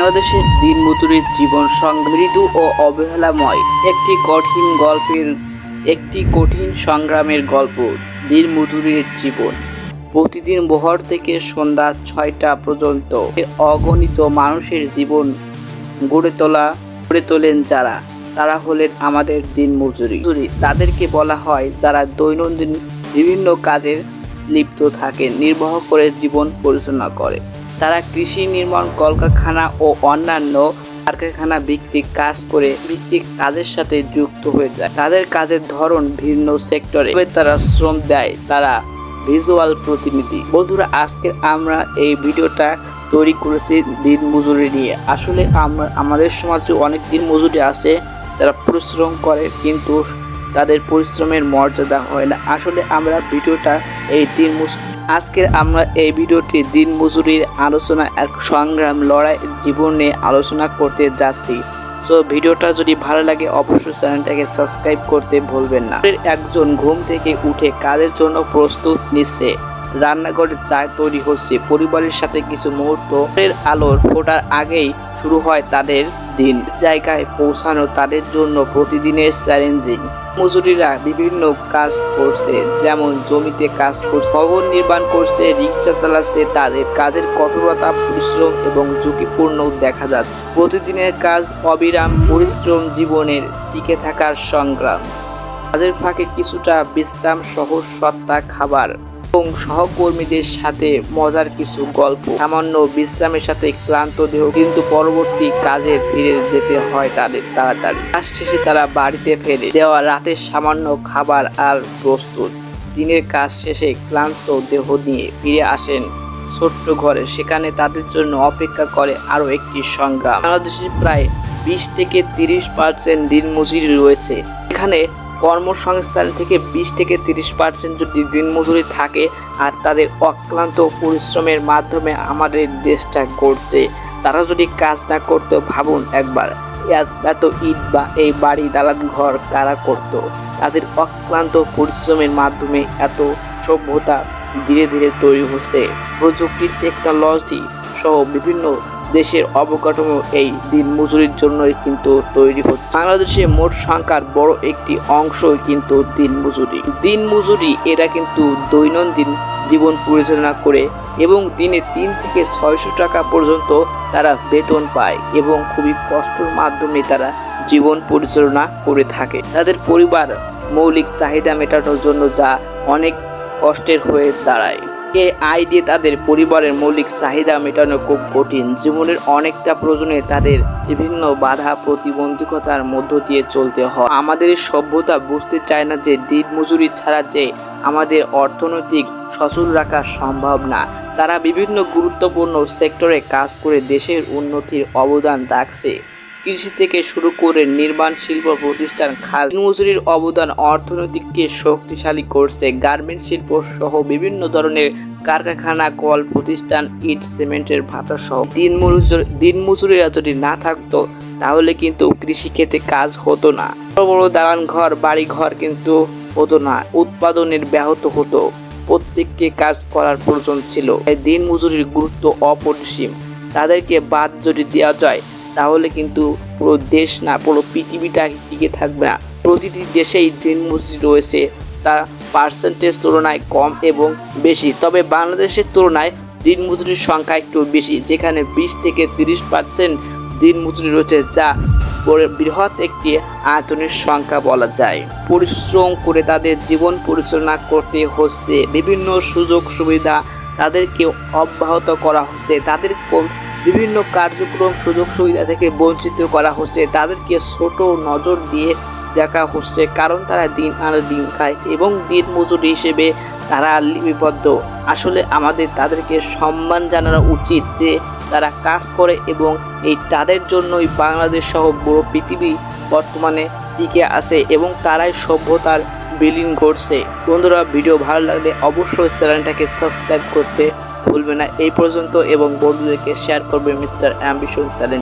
বাংলাদেশের দিনমজুরের জীবন মৃদু ও অবহেলাময় একটি কঠিন সংগ্রামের গল্প। দিনমজুরের জীবন প্রতিদিন ভোর থেকে সন্ধ্যা ৬টা পর্যন্ত অগণিত মানুষের জীবন গড়ে তোলেন যারা, তারা হলেন আমাদের দিনমজুরি। তাদেরকে বলা হয় যারা দৈনন্দিন বিভিন্ন কাজে লিপ্ত থাকেন, নির্বাহ করে জীবন পরিচালনা করে। তারা কৃষি, নির্মাণ, কলকারখানা ও অন্যান্য কারখানা ভিত্তিক কাজের সাথে যুক্ত হয়ে যায়। তাদের কাজের ধরন ভিন্ন সেক্টরে, তারা শ্রম দেয়। তারা ভিজুয়াল প্রতিনিধি। বন্ধুরা, আজকে আমরা এই ভিডিওটা তৈরি করেছি দিনমজুরি নিয়ে। আসলে আমাদের সমাজে অনেক দিনমজুরি আছে যারা পরিশ্রম করে, কিন্তু তাদের পরিশ্রমের মর্যাদা হয় না। আসলে আমরা এই ভিডিওটি দিনমজুরির আলোচনা, এক সংগ্রাম, লড়াই, জীবন নিয়ে আলোচনা করতে যাচ্ছি। সো ভিডিওটা যদি ভালো লাগে অবশ্যই চ্যানেলটাকে সাবস্ক্রাইব করতে ভুলবেন না। একজন ঘুম থেকে উঠে কাজের জন্য প্রস্তুত নিচ্ছে, রান্নাঘরে চা তৈরি হচ্ছে, পরিবারের সাথে কিছু মুহূর্তের আলোর ফোটার আগেই শুরু হয় তাদের দিন। জায়গায় পৌঁছানো তাদের জন্য প্রতিদিনের চ্যালেঞ্জিং। মজুরিরা বিভিন্ন কাজ করছে, যেমন জমিতে কাজ করছে, ভবন নির্মাণ করছে, রিক্সা চালাচ্ছে। তাদের কাজের কঠোরতা, পরিশ্রম এবং ঝুঁকিপূর্ণ দেখা যাচ্ছে। প্রতিদিনের কাজ, অবিরাম পরিশ্রম, জীবনের টিকে থাকার সংগ্রাম। কাজের ফাঁকে কিছুটা বিশ্রাম, সহজ সত্তা খাবার এবং সহকর্মীদের সাথে মজার কিছু গল্প। সামান্য বিশ্রামের সাথে ক্লান্ত দেহ, কিন্তু পরবর্তী কাজে ফিরে যেতে হয় তাদের তাড়াতাড়ি। কাজ শেষে তারা বাড়িতে ফেরে দেওয়া রাতের সামান্য খাবার আর প্রস্তুত। দিনের কাজ শেষে ক্লান্ত দেহ নিয়ে ফিরে আসেন ছোট্ট ঘরে। সেখানে তাদের জন্য অপেক্ষা করে আরও একটি সংগ্রাম। বাংলাদেশে প্রায় 20 থেকে 30% দিনমজুরি রয়েছে। এখানে কর্মসংস্থান থেকে 20 থেকে 30% যদি দিনমজুরি থাকে, আর তাদের অক্লান্ত পরিশ্রমের মাধ্যমে আমাদের দেশটা গড়ছে। তারা যদি কাজ না করতো, ভাবুন একবার, এত ইট বা এই বাড়ি, দালান ঘর কারা করত? তাদের অক্লান্ত পরিশ্রমের মাধ্যমে এত সভ্যতা ধীরে ধীরে তৈরি হচ্ছে। প্রযুক্তি, টেকনোলজি সহ বিভিন্ন দেশের অবকাঠামো এই দিনমজুরির জন্যই কিন্তু তৈরি হচ্ছে। বাংলাদেশে মোট সংখ্যার বড় একটি অংশই কিন্তু দিনমজুরি। এরা কিন্তু দৈনন্দিন জীবন পরিচালনা করে এবং দিনে 3 থেকে 600 টাকা পর্যন্ত তারা বেতন পায় এবং খুবই কষ্টের মাধ্যমে তারা জীবন পরিচালনা করে থাকে। তাদের পরিবার মৌলিক চাহিদা মেটানোর জন্য যা অনেক কষ্টের হয়ে দাঁড়ায়। এই আয় দিয়ে তাদের পরিবারের মৌলিক চাহিদা মেটানো খুব কঠিন। জীবনের অনেকটা প্রয়োজনে তাদের বিভিন্ন বাধা প্রতিবন্ধকতার মধ্য দিয়ে চলতে হয়। আমাদের সভ্যতা বুঝতে চায় না যে দিনমজুরি ছাড়া যে আমাদের অর্থনৈতিক সচল রাখা সম্ভব না। তারা বিভিন্ন গুরুত্বপূর্ণ সেক্টরে কাজ করে দেশের উন্নতির অবদান রাখছে। কৃষি থেকে শুরু করে নির্মাণ শিল্প প্রতিষ্ঠান, দিনমজুরির অবদান অর্থনীতিকে শক্তিশালী করছে। গার্মেন্ট শিল্প সহ বিভিন্ন ধরনের কারখানা, কল প্রতিষ্ঠান, ইট, সিমেন্টের ভাটা সহ দিনমজুরিরা যদি না থাকতো, তাহলে কিন্তু কৃষিক্ষেত্রে কাজ হতো না। বড় বড় দালান ঘর, বাড়ি ঘর কিন্তু হতো না, উৎপাদনের ব্যাহত হতো। প্রত্যেককে কাজ করার প্রয়োজন ছিল। দিনমজুরির গুরুত্ব অপরিসীম। তাদেরকে বাদ যদি দেওয়া যায়, তাহলে কিন্তু পুরো দেশ না, পুরো পৃথিবীটা টিকে থাকবে না। প্রতিটি দেশেই দিনমজুরি রয়েছে, তা পার্সেন্টেজ তুলনায় কম এবং বেশি। তবে বাংলাদেশের তুলনায় দিনমজুরির সংখ্যা একটু বেশি, যেখানে 20 থেকে 30% দিনমজুরি রয়েছে, যা বৃহৎ একটি আয়তনের সংখ্যা বলা যায়। পরিশ্রম করে তাদের জীবন পরিচালনা করতে হচ্ছে। বিভিন্ন সুযোগ সুবিধা তাদেরকে অব্যাহত করা হচ্ছে। তাদের বিভিন্ন কার্যক্রম, সুযোগ সুবিধা থেকে বঞ্চিত করা হচ্ছে। তাদেরকে ছোট নজর দিয়ে দেখা হচ্ছে, কারণ তারা দিন আনে দিন খায় এবং দিনমজুরি হিসেবে তারা লিপিবদ্ধ। আসলে আমাদের তাদেরকে সম্মান জানানো উচিত যে তারা কাজ করে এবং তাদের জন্যই বাংলাদেশ সহ পুরো পৃথিবী বর্তমানে টিকে আছে এবং তারাই সভ্যতার বিলীন ঘটছে। বন্ধুরা, ভিডিও ভালো লাগলে অবশ্যই চ্যানেলটাকে সাবস্ক্রাইব করতে ভুলবে না। এই পর্যন্ত, এবং বন্ধুদেরকে শেয়ার করবে মিস্টার অ্যাম্বিশন চ্যানেল।